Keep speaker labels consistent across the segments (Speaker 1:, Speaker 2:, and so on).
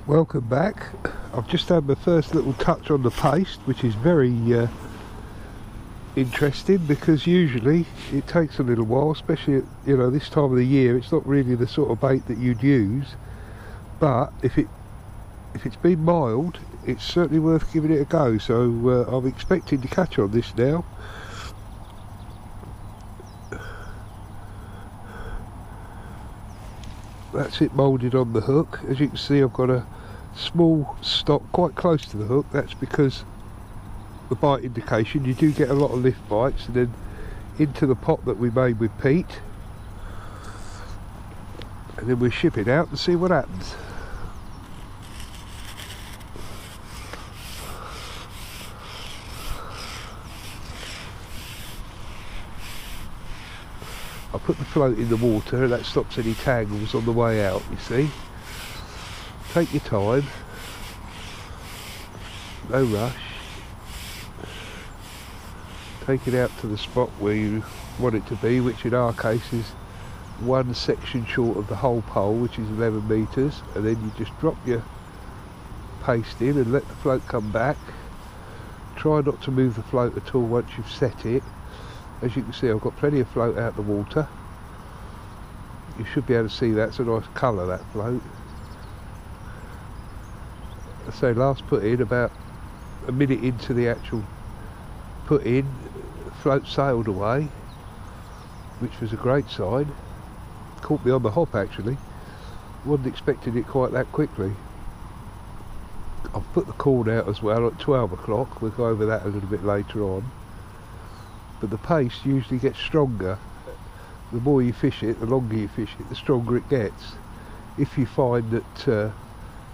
Speaker 1: Welcome back. I've just had my first little touch on the paste, which is very interesting, because usually it takes a little while, especially at, this time of the year. It's not really the sort of bait that you'd use, but if it's been mild, it's certainly worth giving it a go. So I'm expecting to catch on this now. That's it moulded on the hook. As you can see, I've got a small stock quite close to the hook. That's because the bite indication, you do get a lot of lift bites, and then into the pot that we made with peat, and then we'll ship it out and see what happens. I put the float in the water, and that stops any tangles on the way out, you see. Take your time, no rush. Take it out to the spot where you want it to be, which in our case is one section short of the whole pole, which is 11 metres, and then you just drop your paste in and let the float come back. Try not to move the float at all once you've set it. As you can see, I've got plenty of float out the water. You should be able to see that. It's a nice colour, that float. So last put in, about a minute into the actual put in, float sailed away, which was a great sign. Caught me on the hop actually. Wasn't expecting it quite that quickly. I've put the corn out as well at 12 o'clock. We'll go over that a little bit later on. But the paste usually gets stronger. The more you fish it, the longer you fish it, the stronger it gets. If you find that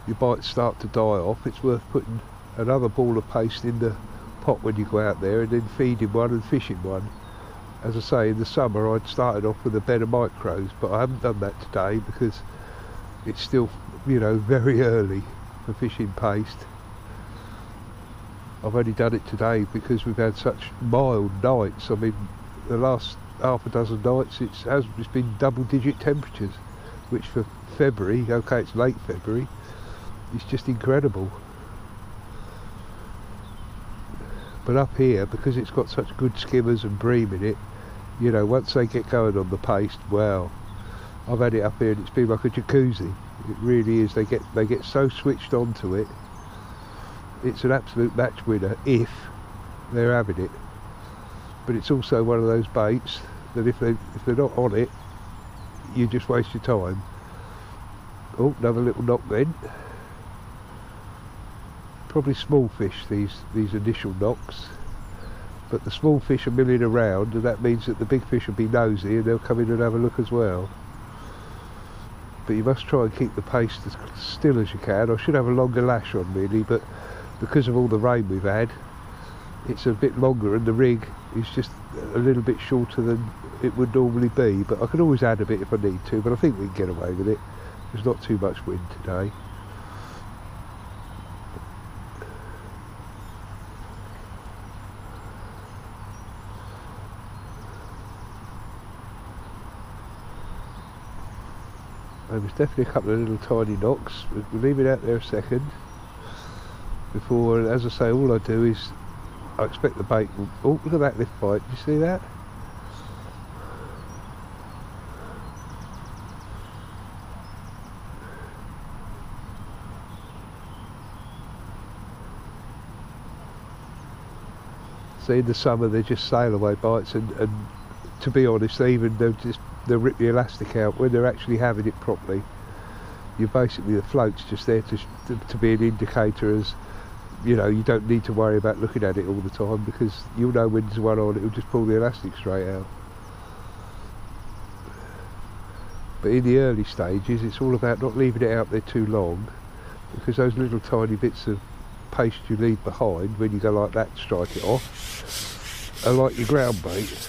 Speaker 1: your bites start to die off, it's worth putting another ball of paste in the pot when you go out there, and then feeding one and fishing one. As I say, in the summer I'd started off with a bed of micros, but I haven't done that today because it's still, very early for fishing paste. I've only done it today because we've had such mild nights. I mean, the last half a dozen nights it's been double-digit temperatures, which for February, okay, it's late February, it's just incredible. But up here, because it's got such good skimmers and bream in it, once they get going on the paste, well, I've had it up here and it's been like a jacuzzi. It really is. They get so switched onto it. It's an absolute match winner if they're having it. But it's also one of those baits that if they're not on it, you just waste your time. Oh, another little knock then. Probably small fish, these initial knocks, but the small fish are milling around, and that means that the big fish will be nosy and they'll come in and have a look as well. But you must try and keep the paste as still as you can. I should have a longer lash on really, but because of all the rain we've had, it's a bit longer, and the rig is just a little bit shorter than it would normally be. But I can always add a bit if I need to, but I think we can get away with it. There's not too much wind today. There's definitely a couple of little tiny knocks. We'll leave it out there a second before, as I say, all I do is I expect the bait will... Oh, look at that lift bite, do you see that? See, in the summer they just sail away bites, and to be honest, they'll rip the elastic out when they're actually having it properly. You're basically, the float's just there to be an indicator, as you don't need to worry about looking at it all the time, because you'll know when there's one on, it'll just pull the elastic straight out. But in the early stages, it's all about not leaving it out there too long, because those little tiny bits of paste you leave behind when you go like that, strike it off, are like your ground bait.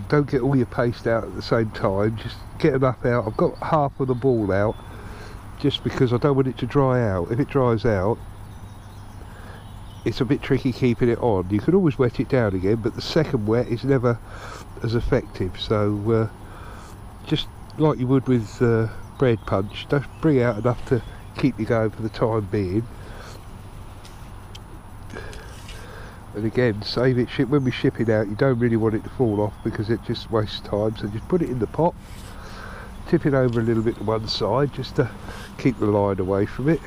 Speaker 1: don't get all your paste out at the same time, just get enough out. I've got half of the ball out just because I don't want it to dry out. If it dries out, it's a bit tricky keeping it on. You can always wet it down again, but the second wet is never as effective. So just like you would with bread punch, just bring out enough to keep you going for the time being. And again, save it. When we ship it out, you don't really want it to fall off because it just wastes time. So just put it in the pot, tip it over a little bit to one side just to keep the line away from it.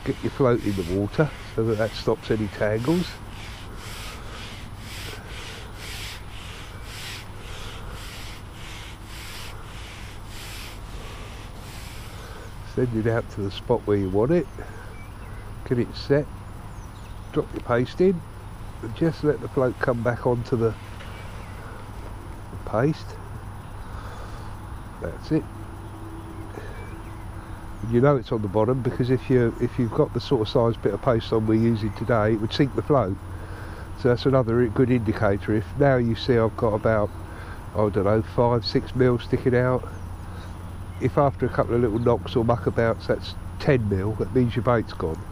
Speaker 1: Get your float in the water so that stops any tangles. Send it out to the spot where you want it, get it set, drop your paste in, and just let the float come back onto the paste. That's it. And you know it's on the bottom because if you've got the sort of size bit of paste on we're using today, it would sink the float. So that's another good indicator. If now you see I've got about, I don't know, 5-6 mil sticking out, if after a couple of little knocks or muckabouts that's 10 mil, that means your bait's gone.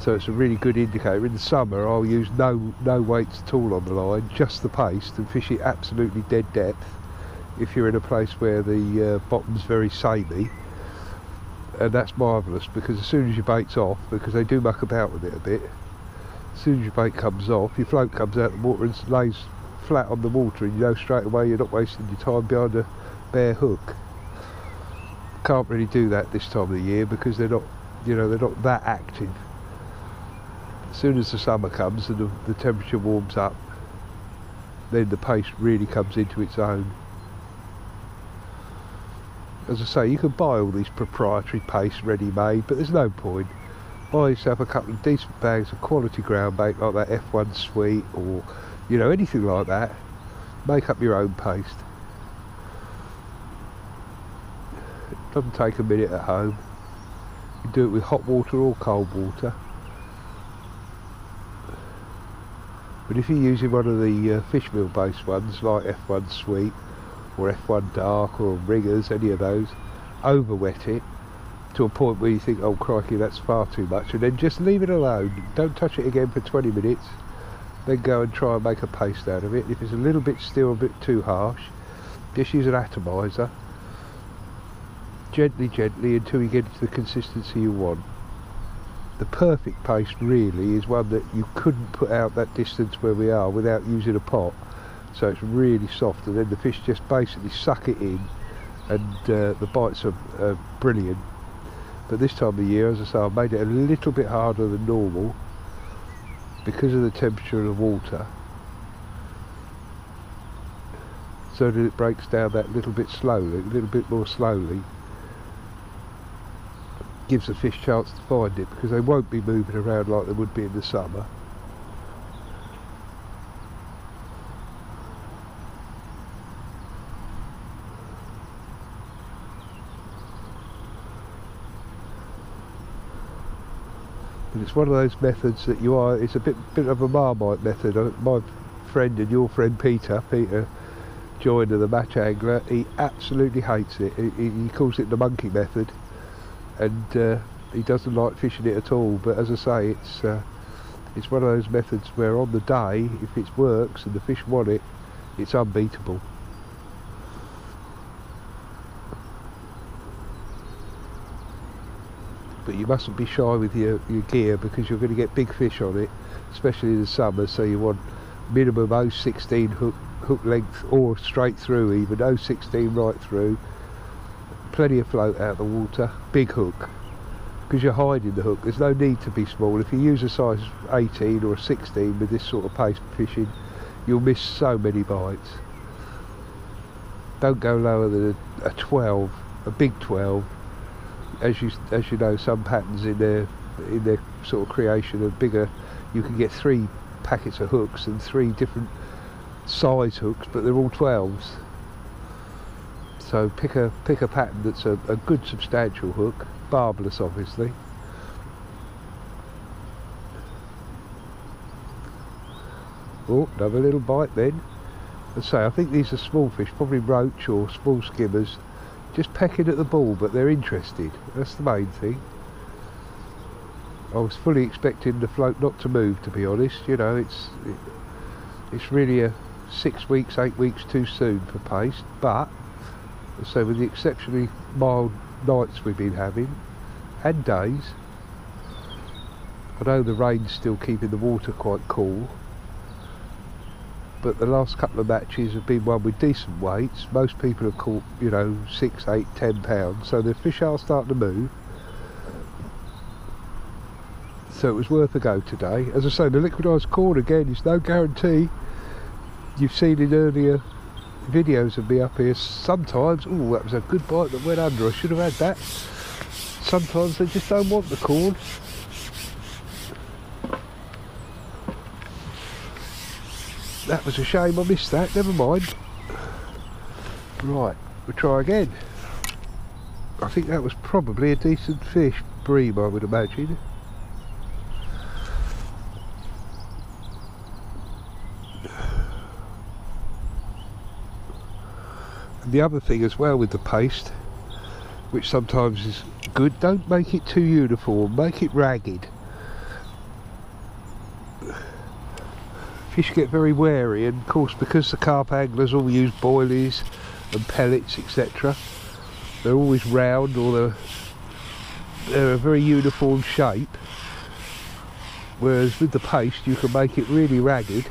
Speaker 1: So it's a really good indicator. In the summer I'll use no weights at all on the line, just the paste, and fish it absolutely dead depth if you're in a place where the bottom's very samey. And that's marvellous because as soon as your bait's off, because they do muck about with it a bit, as soon as your bait comes off, your float comes out of the water and lays flat on the water, and you know straight away you're not wasting your time behind a bare hook. Can't really do that this time of the year because they're not, you know, they're not that active. As soon as the summer comes and the temperature warms up, then the paste really comes into its own. As I say, you can buy all these proprietary pastes ready-made, but there's no point. Buy yourself a couple of decent bags of quality ground bait like that F1 Sweet, or you know, anything like that. Make up your own paste. Doesn't take a minute at home. You do it with hot water or cold water. But if you're using one of the fish meal based ones like F1 Sweet or F1 Dark or Ringers, any of those, over wet it to a point where you think, oh crikey, that's far too much, and then just leave it alone. Don't touch it again for 20 minutes, then go and try and make a paste out of it. If it's a little bit still a bit too harsh, just use an atomizer. Gently until you get to the consistency you want. The perfect paste really is one that you couldn't put out that distance where we are without using a pot, so it's really soft, and then the fish just basically suck it in, and the bites are brilliant. But this time of year, as I say, I've made it a little bit harder than normal because of the temperature of the water, so that it breaks down that little bit slowly, a little bit more slowly. Gives the fish a chance to find it because they won't be moving around like they would be in the summer. But it's one of those methods that it's a bit of a Marmite method. My friend and your friend Peter Joyner, the match angler, he absolutely hates it. He calls it the monkey method. And he doesn't like fishing it at all, but as I say, it's one of those methods where on the day, if it works and the fish want it, it's unbeatable. But you mustn't be shy with your gear because you're going to get big fish on it, especially in the summer, so you want minimum 0.16 hook length, or straight through even, 0.16 right through. Plenty of float out of the water, big hook, because you're hiding the hook. There's no need to be small. If you use a size 18 or a 16 with this sort of paste fishing, you'll miss so many bites. Don't go lower than a 12, a big 12. As you know, some patterns in their sort of creation are bigger. You can get 3 packets of hooks and 3 different size hooks, but they're all 12s. So pick a pattern that's a good substantial hook, barbless obviously. Oh, another little bite then. As I say, I think these are small fish, probably roach or small skimmers, just pecking at the ball, but they're interested. That's the main thing. I was fully expecting the float not to move, to be honest. You know, it's really a 6 weeks, 8 weeks too soon for paste, but so with the exceptionally mild nights we've been having and days, I know the rain's still keeping the water quite cool, but the last couple of matches have been one with decent weights. Most people have caught, you know, 6, 8, 10 pounds, so the fish are starting to move. So it was worth a go today. As I say, the liquidized corn again is no guarantee. You've seen in earlier videos of me up here, sometimes, oh, that was a good bite that went under, I should have had that. Sometimes they just don't want the corn. That was a shame, I missed that, never mind. Right, we'll try again. I think that was probably a decent fish, bream I would imagine. And the other thing as well with the paste, which sometimes is good, don't make it too uniform, make it ragged. Fish get very wary, and of course because the carp anglers all use boilies and pellets etc, they're always round, or they're a very uniform shape, whereas with the paste you can make it really ragged